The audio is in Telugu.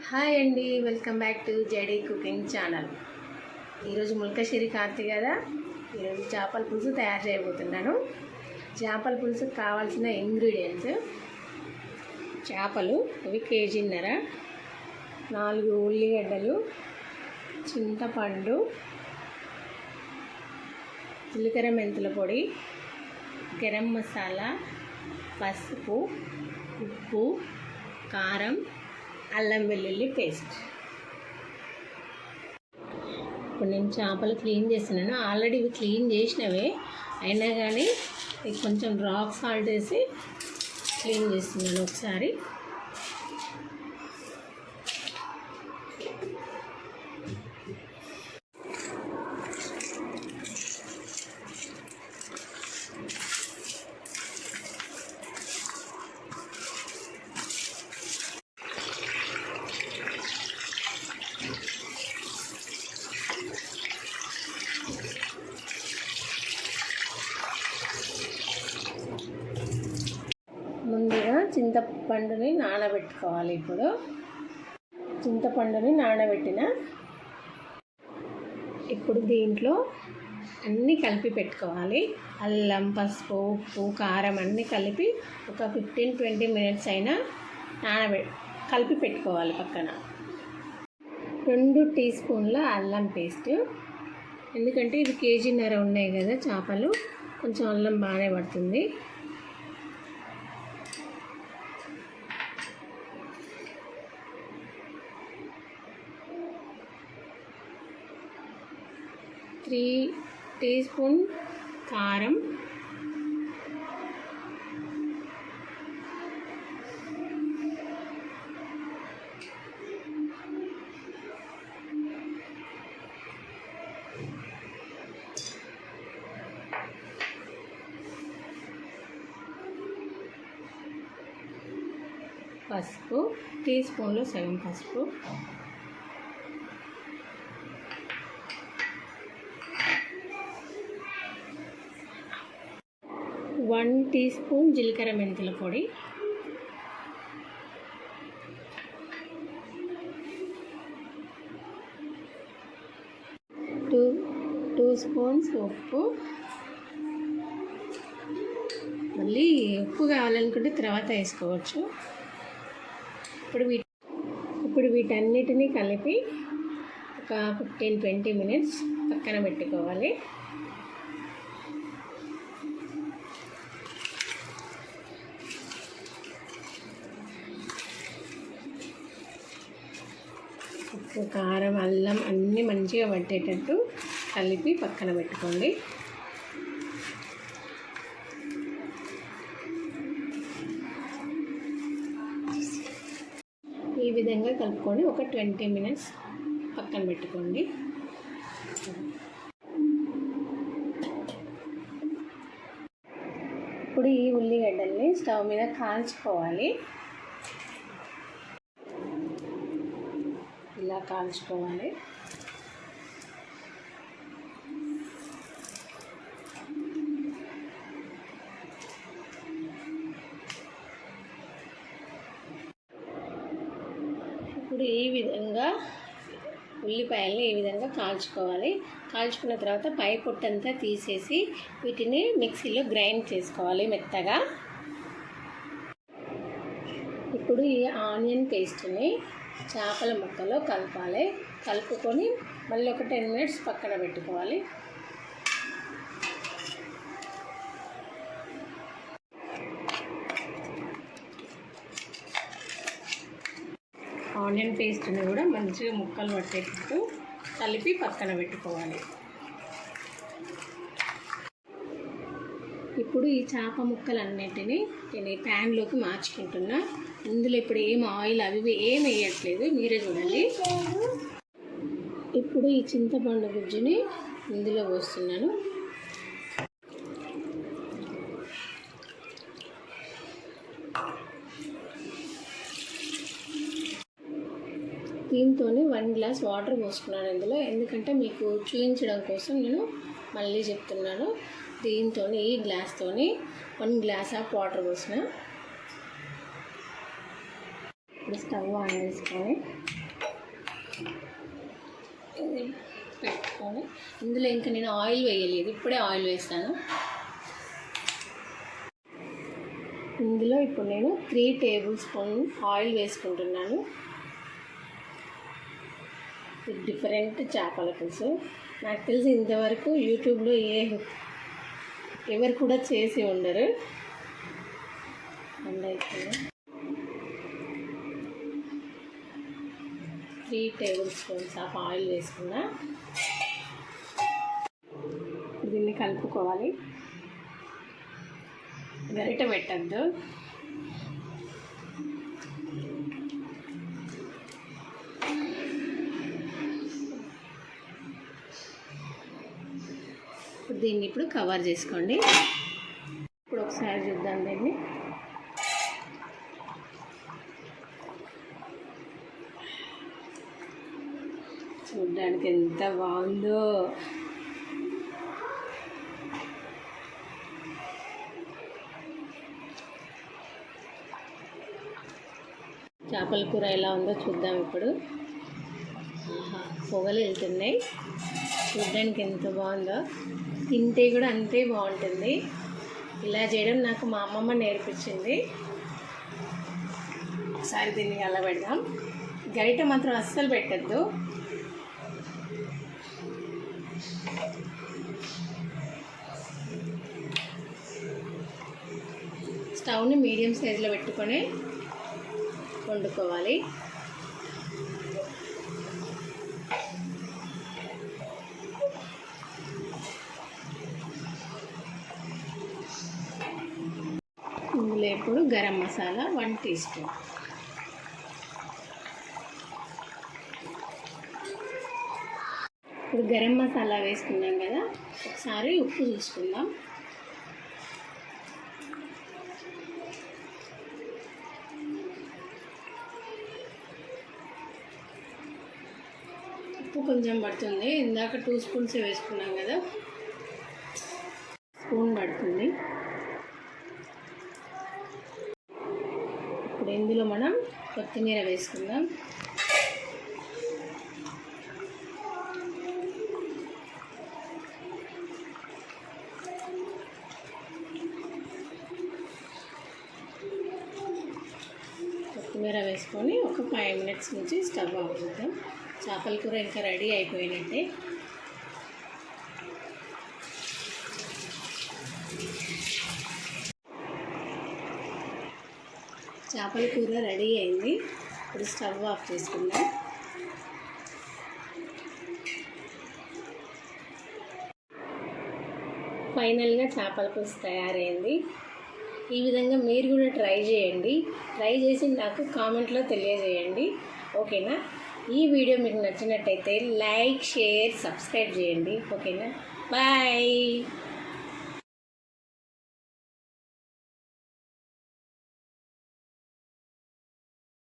హాయ్ అండి, welcome back to JD cooking channel. ఈరోజు ముల్కశిరి కార్తీ కదా, ఈరోజు చేపల పులుసు తయారు చేయబోతున్నాను. చేపల పులుసుకు కావాల్సిన ఇంగ్రీడియంట్స్: చేపలు ఇవి కేజీన్నర, 4 ఉల్లిగడ్డలు, చింతపండు, జీలకర్ర మెంతుల పొడి, గరం మసాలా, పసుపు, ఉప్పు, కారం, అల్లం వెల్లుల్లి పేస్ట్. ఇప్పుడు నేను చేపలు క్లీన్ చేస్తున్నాను. ఆల్రెడీ ఇవి క్లీన్ చేసినవే అయినా కానీ కొంచెం రాక్ సాల్ట్ వేసి క్లీన్ చేస్తున్నాను ఒకసారి. ముందుగా చింతపండుని నానబెట్టుకోవాలి. ఇప్పుడు చింతపండుని నానబెట్టిన ఇప్పుడు దీంట్లో అన్నీ కలిపి పెట్టుకోవాలి. అల్లం, పసుపు, ఉప్పు, కారం అన్నీ కలిపి ఒక 15-20 మినిట్స్ అయినా కలిపి పెట్టుకోవాలి. పక్కన 2 టీ స్పూన్ల అల్లం పేస్ట్, ఎందుకంటే ఇది కేజీన్నర ఉన్నాయి కదా చేపలు, కొంచెం అల్లం బాగానే పడుతుంది. త్రీ టీ స్పూన్ కారం, పసుపు టీ స్పూన్లో సగం పసుపు, 1 టీ స్పూన్ జీలకర్ర మెంతుల పొడి, 2 స్పూన్స్ ఉప్పు. మళ్ళీ ఉప్పు కావాలనుకుంటే తర్వాత వేసుకోవచ్చు. ఇప్పుడు వీటన్నిటినీ కలిపి ఒక 15-20 మినిట్స్ పక్కన పెట్టుకోవాలి. ఉప్పు, కారం, అల్లం అన్నీ మంచిగా పట్టేటట్టు కలిపి పక్కన పెట్టుకోండి. ఈ విధంగా కలుపుకొని ఒక 20 మినిట్స్ పక్కన పెట్టుకోండి. ఇప్పుడు ఈ ఉల్లిగడ్డల్ని స్టవ్ మీద కాల్చుకోవాలి. ఇలా కాల్చుకోవాలి. ఇప్పుడు ఈ విధంగా ఉల్లిపాయల్ని ఈ విధంగా కాల్చుకోవాలి. కాల్చుకున్న తర్వాత పై పొట్టంతా తీసేసి వీటిని మిక్సీలో గ్రైండ్ చేసుకోవాలి మెత్తగా. ఇప్పుడు ఈ ఆనియన్ పేస్ట్ని చేపల ముక్కలో కలపాలి. కలుపుకొని మళ్ళీ ఒక 10 మినిట్స్ పక్కన పెట్టుకోవాలి. ఆనియన్ పేస్ట్ని కూడా మంచిగా ముక్కలు పట్టేటట్టు కలిపి పక్కన పెట్టుకోవాలి. ఇప్పుడు ఈ చేప ముక్కలన్నిటినీ నేను ఈ ప్యాన్లోకి మార్చుకుంటున్నా. ఇందులో ఇప్పుడు ఏం ఆయిల్ అవి ఏం వేయట్లేదు, మీరే చూడండి. ఇప్పుడు ఈ చింతపండు గుజ్జుని ఇందులో పోస్తున్నాను. దీంతో 1 గ్లాస్ వాటర్ పోసుకున్నాను ఇందులో, ఎందుకంటే మీకు చూపించడం కోసం నేను మళ్ళీ చెప్తున్నాను. దీంతో ఈ గ్లాస్తో 1 గ్లాస్ ఆఫ్ వాటర్ పోసిన. ఇప్పుడు స్టవ్ ఆన్ చేసుకొని పెట్టుకొని ఇందులో ఇంకా నేను ఆయిల్ వేయలేదు, ఇప్పుడే ఆయిల్ వేస్తాను. ఇందులో ఇప్పుడు నేను 3 టేబుల్ స్పూన్ ఆయిల్ వేసుకుంటున్నాను. డిఫరెంట్ చేపల పులుసు నాకు తెలిసి ఇంతవరకు యూట్యూబ్లో ఎవరు కూడా చేసి ఉండరు. అండ్ అయితే 3 టేబుల్ స్పూన్స్ ఆఫ్ ఆయిల్ వేసుకున్నా. దీన్ని కలుపుకోవాలి, గరిట పెట్టద్దు. దీన్ని ఇప్పుడు కవర్ చేసుకోండి. ఇప్పుడు ఒకసారి చూద్దాం దీన్ని. చూడ్డానికి ఎంత బాగుందో. చేపల కూర ఎలా ఉందో చూద్దాం ఇప్పుడు. పొగలు వెళ్తున్నాయి, చూడ్డానికి ఎంత బాగుందో. తింటే కూడా అంతే బాగుంటుంది. ఇలా చేయడం నాకు మా అమ్మమ్మ నేర్పించింది. ఒకసారి దీన్ని అలా పెడదాం. గరిట మాత్రం అస్సలు పెట్టద్దు. స్టవ్ని మీడియం సైజులో పెట్టుకొని వండుకోవాలి. ఇందులో ఇప్పుడు గరం మసాలా 1 టీ స్పూన్, ఇప్పుడు గరం మసాలా వేసుకున్నాం కదా, ఒకసారి ఉప్పు చూసుకుందాం. ఉప్పు కొంచెం పడుతుంది, ఇందాక 2 స్పూన్స్ వేసుకున్నాం కదా, స్పూన్ పడుతుంది. ఇప్పుడు ఇందులో మనం కొత్తిమీర వేసుకుందాం. కొత్తిమీర వేసుకొని ఒక 5 మినిట్స్ నుంచి స్టవ్ ఆఫ్ చేద్దాం. చేపల కూర ఇంకా రెడీ అయిపోయినట్టే. చేపల కూర రెడీ అయింది. ఇప్పుడు స్టవ్ ఆఫ్ చేసుకుందాం. ఫైనల్గా చేపల పులుసు తయారైంది. ఈ విధంగా మీరు కూడా ట్రై చేయండి. ట్రై చేసి నాకు కామెంట్లో తెలియజేయండి. ఓకేనా? ఈ వీడియో మీకు నచ్చినట్టయితే లైక్, షేర్, సబ్స్క్రైబ్ చేయండి. ఓకేనా? బాయ్.